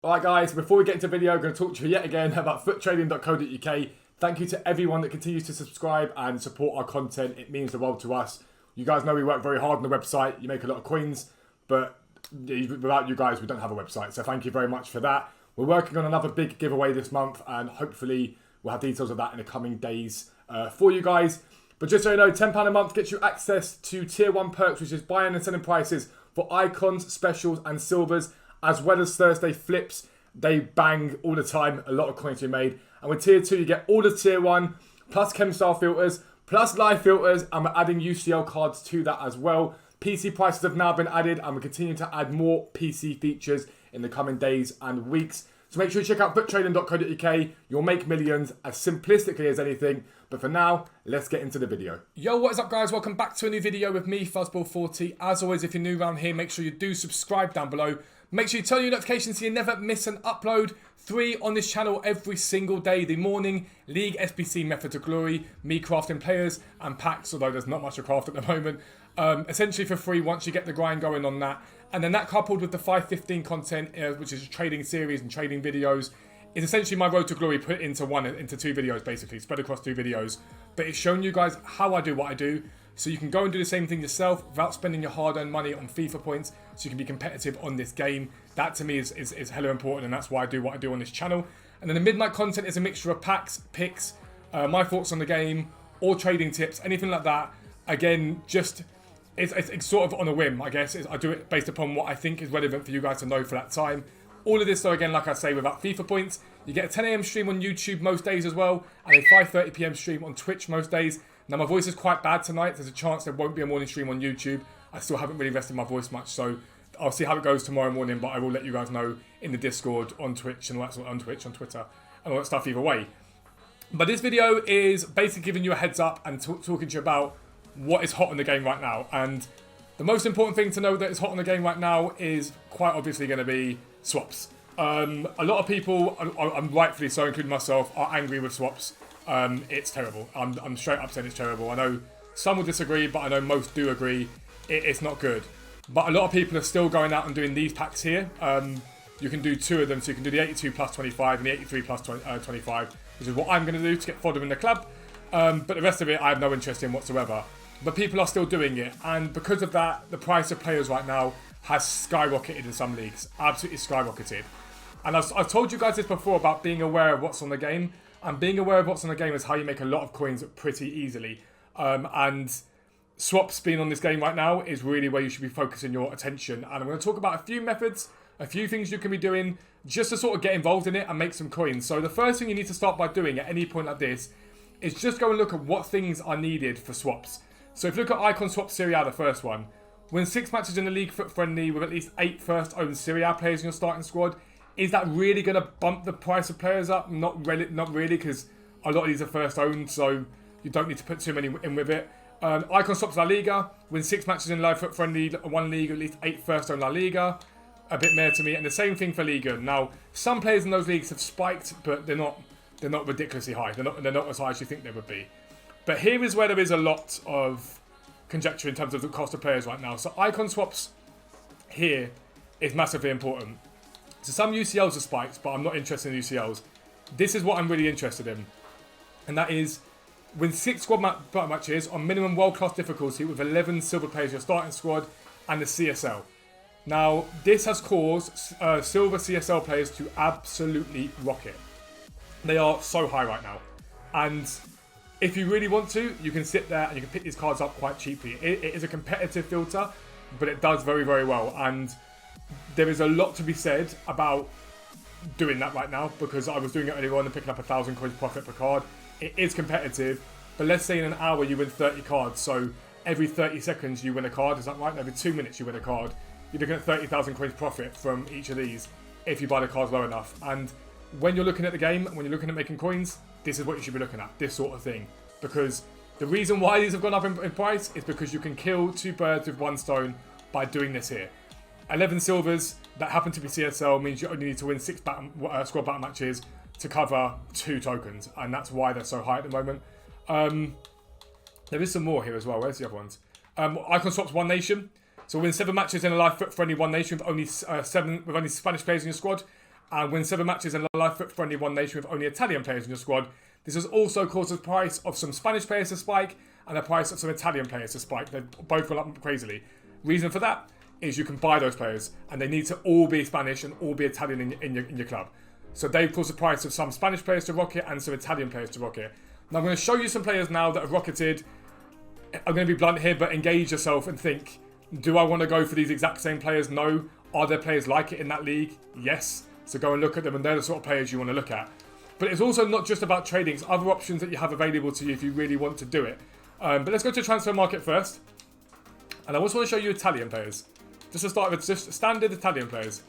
Alright guys, before we get into the video, I'm going to talk to you yet again about Futtrading.co.uk. Thank you to everyone that continues to subscribe and support our content. It means the world to us. You guys know we work very hard on the website. You make a lot of coins, but without you guys, we don't have a website. So thank you very much for that. We're working on another big giveaway this month, and hopefully we'll have details of that in the coming days for you guys. But just so you know, £10 a month gets you access to Tier 1 perks, which is buying and selling prices for icons, specials and silvers, as well as Thursday flips. They bang all the time, a lot of coins to be made. And with Tier 2, you get all the Tier 1, plus Chem Style filters, plus live filters, and we're adding UCL cards to that as well. PC prices have now been added, and we're continuing to add more PC features in the coming days and weeks. So make sure you check out Futtrading.co.uk. You'll make millions as simplistically as anything. But for now, let's get into the video. Yo, what is up guys? Welcome back to a new video with me, Fuzzball40. As always, if you're new around here, make sure you do subscribe down below. Make sure you turn on your notifications so you never miss an upload. 3 on this channel every single day. The morning League SBC Method to Glory, me crafting players and packs, although there's not much to craft at the moment. Essentially for free once you get the grind going on that. And then that coupled with the 515 content, which is a trading series and trading videos, is essentially my road to glory put into 2 videos basically, spread across 2 videos. But it's showing you guys how I do what I do, so you can go and do the same thing yourself without spending your hard-earned money on FIFA points, so you can be competitive on this game. That to me is hella important, and that's why I do what I do on this channel. And then the midnight content is a mixture of packs, picks, my thoughts on the game, or trading tips, anything like that. Again, just it's sort of on a whim, I guess. I do it based upon what I think is relevant for you guys to know for that time. All of this, though, again, like I say, without FIFA points. You get a 10 AM stream on YouTube most days as well, and a 5:30 PM stream on Twitch most days. Now, my voice is quite bad tonight. There's a chance there won't be a morning stream on YouTube. I still haven't really rested my voice much, so I'll see how it goes tomorrow morning, but I will let you guys know in the Discord, on Twitch, and all that sort of, on Twitter, and all that stuff either way. But this video is basically giving you a heads up and talking to you about what is hot in the game right now. And the most important thing to know that is hot in the game right now is quite obviously going to be swaps. A lot of people, I'm rightfully so, including myself, are angry with swaps. It's terrible. I'm straight up saying it's terrible. I know some will disagree, but I know most do agree. It's not good. But a lot of people are still going out and doing these packs here. You can do 2 of them, so you can do the 82 plus 25 and the 83 plus 25, which is what I'm going to do to get fodder in the club. But the rest of it, I have no interest in whatsoever. But people are still doing it, and because of that, the price of players right now has skyrocketed in some leagues. Absolutely skyrocketed. And I've told you guys this before about being aware of what's on the game. And being aware of what's on the game is how you make a lot of coins pretty easily. And swaps being on this game right now is really where you should be focusing your attention. And I'm going to talk about a few methods, a few things you can be doing just to sort of get involved in it and make some coins. So the first thing you need to start by doing at any point like this is just go and look at what things are needed for swaps. So if you look at Icon Swap Serie A, the first one, win 6 matches in the league foot friendly with at least 8 first-owned Serie A players in your starting squad. Is that really going to bump the price of players up? Not really, because a lot of these are first-owned, so you don't need to put too many in with it. Icon Swaps La Liga, win 6 matches in live foot friendly, 1 league, at least 8 first-owned La Liga. A bit more to me, and the same thing for Liga. Now, some players in those leagues have spiked, but they're not ridiculously high. They're not as high as you think they would be. But here is where there is a lot of conjecture in terms of the cost of players right now. So Icon Swaps here is massively important. So some UCLs are spiked, but I'm not interested in UCLs. This is what I'm really interested in. And that is, win 6 squad matches on minimum world-class difficulty with 11 silver players in your starting squad and the CSL. Now, this has caused silver CSL players to absolutely rocket. They are so high right now. And if you really want to, you can sit there and you can pick these cards up quite cheaply. It is a competitive filter, but it does very, very well. And there is a lot to be said about doing that right now, because I was doing it earlier on and picking up 1,000 coins profit per card. It is competitive, but let's say in an hour you win 30 cards. So every 30 seconds you win a card, is that right? Every 2 minutes you win a card. You're looking at 30,000 coins profit from each of these if you buy the cards low enough. And when you're looking at the game, when you're looking at making coins, this is what you should be looking at, this sort of thing. Because the reason why these have gone up in price is because you can kill 2 birds with 1 stone by doing this here. 11 silvers that happen to be CSL means you only need to win 6 squad battle matches to cover 2 tokens, and that's why they're so high at the moment. There is some more here as well. Where's the other ones? Icon Swaps One Nation. So win 7 matches in a live foot friendly One Nation with only only Spanish players in your squad. and win 7 matches in a live FUT-friendly One Nation with only Italian players in your squad. This has also caused the price of some Spanish players to spike and the price of some Italian players to spike. They've both gone up crazily. Reason for that is you can buy those players, and they need to all be Spanish and all be Italian in your club. So they've caused the price of some Spanish players to rocket and some Italian players to rocket. Now I'm going to show you some players now that have rocketed. I'm going to be blunt here, but engage yourself and think, do I want to go for these exact same players? No. Are there players like it in that league? Yes. So go and look at them, and they're the sort of players you want to look at. But it's also not just about trading. It's other options that you have available to you if you really want to do it. But let's go to the transfer market first. And I also want to show you Italian players. Just to start with, just standard Italian players.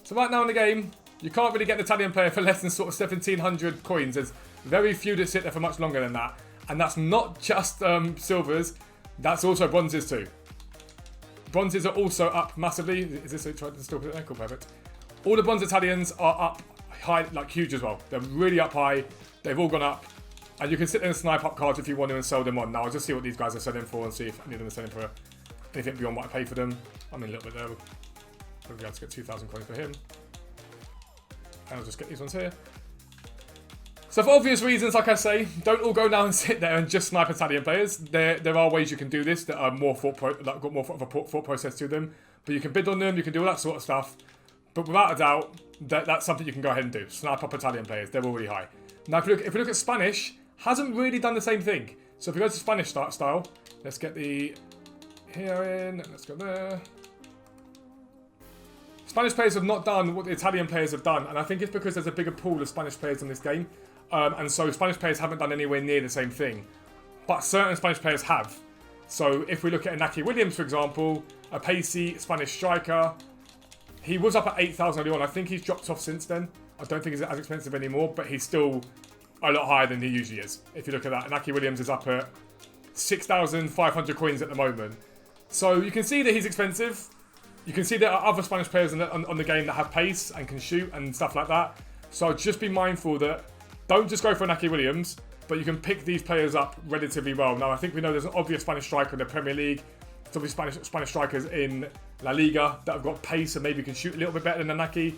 So right now in the game, you can't really get an Italian player for less than sort of 1,700 coins. There's very few that sit there for much longer than that. And that's not just silvers, that's also bronzes too. Bronzes are also up massively. Is this still put it there? Cool, perfect. All the bronze Italians are up high, like huge as well. They're really up high. They've all gone up. And you can sit there and snipe up cards if you want to and sell them on. Now I'll just see what these guys are selling for and see if any of them are selling for anything beyond what I pay for them. I mean a little bit there. We'll be able to get 2,000 coins for him. And I'll just get these ones here. So for obvious reasons, like I say, don't all go down and sit there and just snipe Italian players. There are ways you can do this that are more that got more of a thought process to them. But you can bid on them, you can do all that sort of stuff. But without a doubt, that's something you can go ahead and do. Snipe up Italian players, they're already high. Now if you look at Spanish, hasn't really done the same thing. So if we go to Spanish style, let's get the here in, let's go there. Spanish players have not done what the Italian players have done, and I think it's because there's a bigger pool of Spanish players in this game. And so Spanish players haven't done anywhere near the same thing. But certain Spanish players have. So if we look at Inaki Williams, for example, a pacey Spanish striker, he was up at 8,000 early on. I think he's dropped off since then. I don't think he's as expensive anymore, but he's still a lot higher than he usually is. If you look at that, Inaki Williams is up at 6,500 coins at the moment. So you can see that he's expensive. You can see there are other Spanish players on the game that have pace and can shoot and stuff like that. So just be mindful that don't just go for Inaki Williams, but you can pick these players up relatively well. Now, I think we know there's an obvious Spanish striker in the Premier League. There's obviously Spanish strikers in La Liga that have got pace and maybe can shoot a little bit better than Inaki.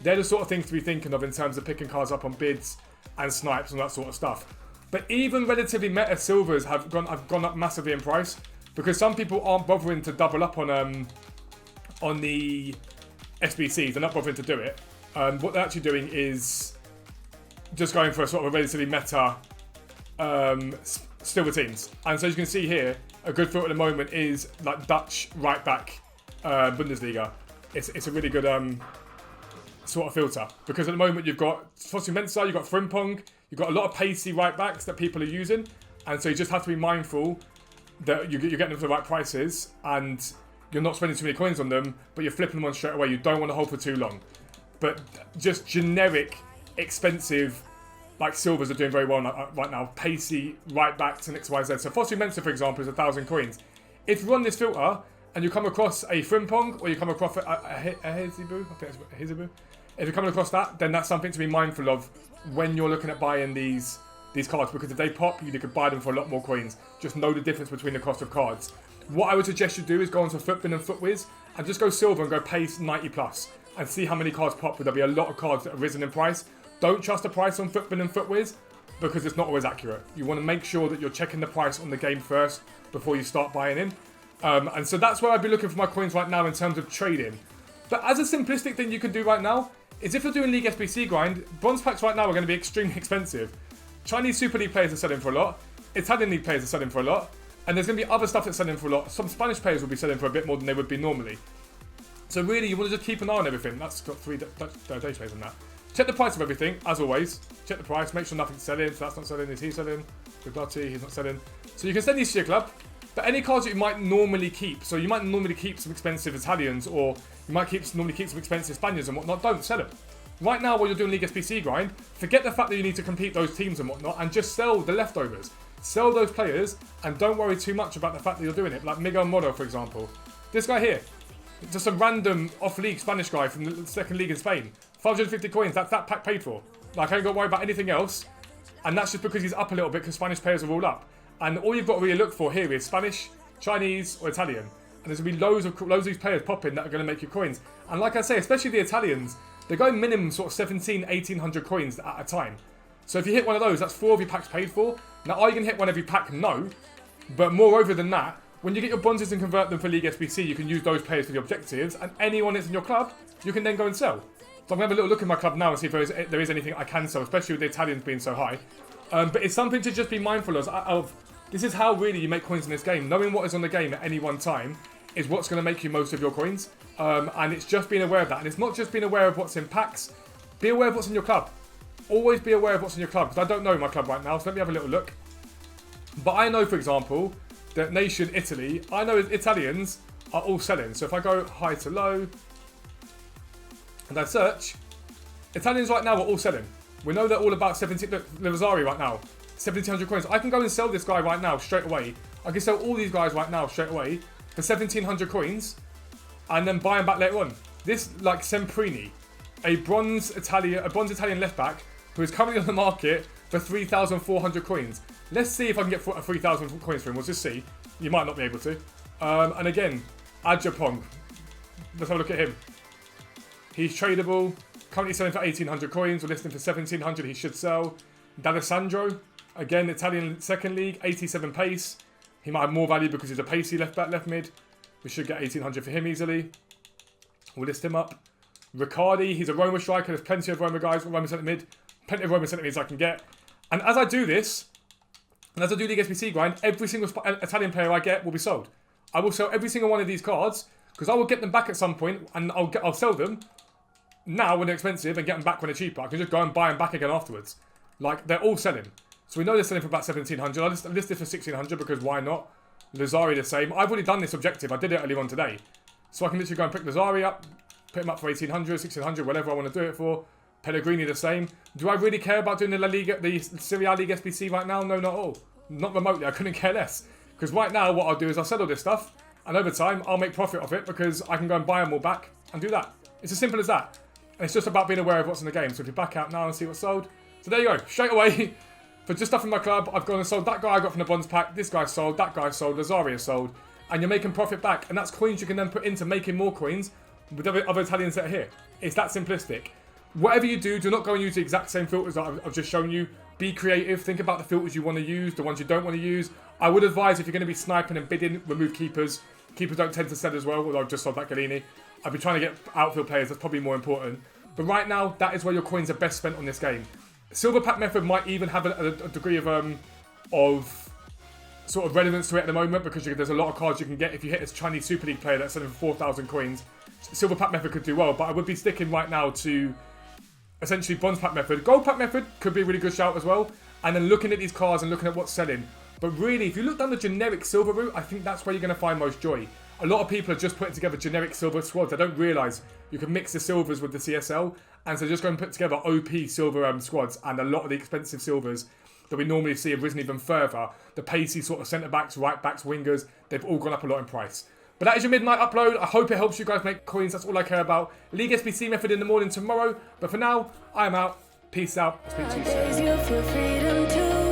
They're the sort of things to be thinking of in terms of picking cards up on bids and snipes and that sort of stuff. But even relatively meta silvers have gone up massively in price because some people aren't bothering to double up on the SBCs. They're not bothering to do it. What they're actually doing is just going for a sort of a relatively meta silver teams. And so as you can see here, a good filter at the moment is like Dutch right back Bundesliga. It's a really good sort of filter because at the moment you've got Fosu Mensah, you've got Frimpong, you've got a lot of pacey right backs that people are using, and so you just have to be mindful that you're getting them for the right prices and you're not spending too many coins on them, but you're flipping them on straight away. You don't want to hold for too long. But just generic, expensive, like silvers are doing very well right now. Pacey, right backs and XYZ. So Fosu Mensah, for example, is 1,000 coins. If you run this filter and you come across a Frimpong or you come across a Hezibu, I think it's Hezibu. If you're coming across that, then that's something to be mindful of when you're looking at buying these cards, because if they pop, you could buy them for a lot more coins. Just know the difference between the cost of cards. What I would suggest you do is go onto FUTBin and FUTWiz and just go silver and go pace 90 plus and see how many cards pop. There'll be a lot of cards that have risen in price. Don't trust the price on FUTBin and FUTWiz because it's not always accurate. You want to make sure that you're checking the price on the game first before you start buying in. And so that's where I'd be looking for my coins right now in terms of trading. But as a simplistic thing you can do right now is if you're doing League SBC grind, bronze packs right now are going to be extremely expensive. Chinese Super League players are selling for a lot. Italian League players are selling for a lot. And there's going to be other stuff that's selling for a lot. Some Spanish players will be selling for a bit more than they would be normally. So really, you want to just keep an eye on everything. That's got 3 day trades on that. Check the price of everything, as always. Check the price, make sure nothing's selling. So that's not selling. Is he selling? Bugatti, he's not selling. So you can send these to your club. But any cards that you might normally keep, so you might normally keep some expensive Italians, or you might normally keep some expensive Spaniards and whatnot, don't sell them. Right now, while you're doing League SBC grind, forget the fact that you need to compete those teams and whatnot, and just sell the leftovers. Sell those players, and don't worry too much about the fact that you're doing it. Like Miguel Moro, for example. This guy here. Just a random off-league Spanish guy from the second league in Spain. 550 coins, that's that pack paid for. Like, I ain't got to worry about anything else. And that's just because he's up a little bit, because Spanish players are all up. And all you've got to really look for here is Spanish, Chinese, or Italian. And there's going to be loads of these players popping that are going to make you coins. And like I say, especially the Italians, they're going minimum sort of 1800 coins at a time. So if you hit one of those, that's 4 of your packs paid for. Now, are you going to hit one every pack? No. But moreover than that, when you get your bronzes and convert them for League SBC, you can use those players for the objectives. And anyone that's in your club, you can then go and sell. So I'm going to have a little look at my club now and see if there is anything I can sell, especially with the Italians being so high. But it's something to just be mindful of. This is how really you make coins in this game. Knowing what is on the game at any one time is what's going to make you most of your coins. And it's just being aware of that. And it's not just being aware of what's in packs. Be aware of what's in your club. Always be aware of what's in your club. Because I don't know my club right now, so let me have a little look. But I know, for example, that nation Italy, I know Italians are all selling. So if I go high to low, and I search, Italians right now are all selling. We know they're all about 17, look, Lazzari right now, 1700 coins. I can go and sell this guy right now, straight away. I can sell all these guys right now, straight away, for 1700 coins, and then buy them back later on. This, like Semprini, a bronze Italian left back, who is currently on the market for 3,400 coins. Let's see if I can get 3,000 coins for him. We'll just see. You might not be able to. And again, Ajapong. Let's have a look at him. He's tradable. Currently selling for 1,800 coins. We're listing for 1,700. He should sell. D'Alessandro. Again, Italian second league. 87 pace. He might have more value because he's a pacey left back, left mid. We should get 1,800 for him easily. We'll list him up. Riccardi. He's a Roma striker. There's plenty of Roma guys. Roma centre mid. Plenty of Roma centre mids I can get. And as I do this, and as I do the SBC grind, every single Italian player I get will be sold. I will sell every single one of these cards because I will get them back at some point and I'll sell them now when they're expensive and get them back when they're cheaper. I can just go and buy them back again afterwards. Like, they're all selling. So we know they're selling for about 1,700. I listed for 1,600 because why not? Lazzari the same. I've already done this objective. I did it earlier on today. So I can literally go and pick Lazzari up, put him up for 1,800, 1,600, whatever I want to do it for. Pellegrini the same. Do I really care about doing the La Liga, the Serie A League SBC right now? No, not at all. Not remotely. I couldn't care less. Because right now what I'll do is I'll sell all this stuff and over time I'll make profit off it because I can go and buy them all back and do that. It's as simple as that. And it's just about being aware of what's in the game. So if you back out now and see what's sold. So there you go. Straight away, for just stuff in my club, I've gone and sold that guy I got from the bonds pack. This guy sold. That guy sold. Lazzari is sold. And you're making profit back. And that's coins you can then put into making more coins with other Italians that are here. It's that simplistic. Whatever you do, do not go and use the exact same filters that I've just shown you. Be creative. Think about the filters you want to use, the ones you don't want to use. I would advise if you're going to be sniping and bidding, remove keepers. Keepers don't tend to sell as well, although I've just sold that Galini. I've been trying to get outfield players. That's probably more important. But right now, that is where your coins are best spent on this game. Silver pack method might even have a degree of sort of relevance to it at the moment because there's a lot of cards you can get if you hit a Chinese Super League player that's selling for 4,000 coins. Silver pack method could do well, but I would be sticking right now to essentially bronze pack method. Gold pack method could be a really good shout as well. And then looking at these cards and looking at what's selling. But really, if you look down the generic silver route, I think that's where you're going to find most joy. A lot of people are just putting together generic silver squads. They don't realise you can mix the silvers with the CSL. And so just go and put together OP silver squads. And a lot of the expensive silvers that we normally see have risen even further. The pacey sort of centre-backs, right-backs, wingers, they've all gone up a lot in price. But that is your midnight upload. I hope it helps you guys make coins. That's all I care about. League SBC method in the morning tomorrow. But for now, I am out. Peace out. I'll speak to you soon.